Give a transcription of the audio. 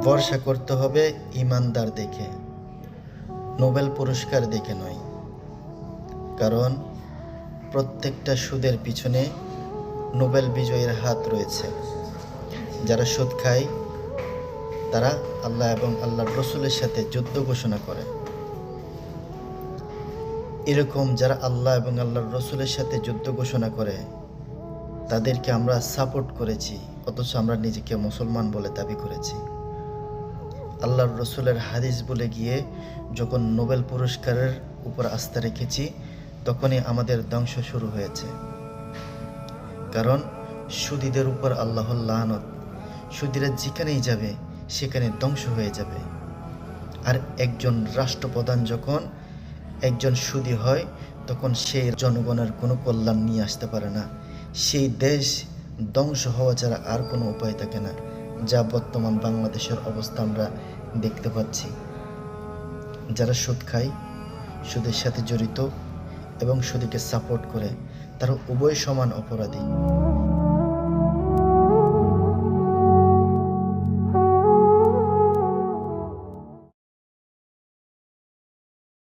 ভরসা করতে হবে ইমানদার দেখে, নোবেল পুরস্কার দেখে নয়। কারণ প্রত্যেকটা সুদের পিছনে নোবেল বিজয়ীর হাত রয়েছে। যারা সুদ খায় তারা আল্লাহ এবং আল্লাহর রসুলের সাথে যুদ্ধ ঘোষণা করে। এরকম যারা আল্লাহ এবং আল্লাহর রসুলের সাথে যুদ্ধ ঘোষণা করে তাদেরকে আমরা সাপোর্ট করেছি, অথচ আমরা নিজেকে মুসলমান বলে দাবি করেছি। আল্লাহর রসুলের হাদিস বলে গিয়ে যখন নোবেল পুরস্কারের উপর আস্থা রেখেছি তখনই আমাদের ধ্বংস শুরু হয়েছে। কারণ সুদীদের উপর আল্লাহর লানত, সুদীরা যেখানেই যাবে সেখানে ধ্বংস হয়ে যাবে। আর একজন রাষ্ট্রপ্রধান যখন একজন সুদী হয় তখন সেই জনগণের কোনো কল্যাণ নিয়ে আসতে পারে না। সেই দেশ ধ্বংস হওয়া ছাড়া আর কোনো উপায় থাকে না, যা বর্তমান বাংলাদেশের অবস্থা আমরা দেখতে পাচ্ছি। যারা সুদ খায়, সুদের সাথে জড়িত এবং সুদীকে সাপোর্ট করে, তারা উভয় সমান অপরাধী।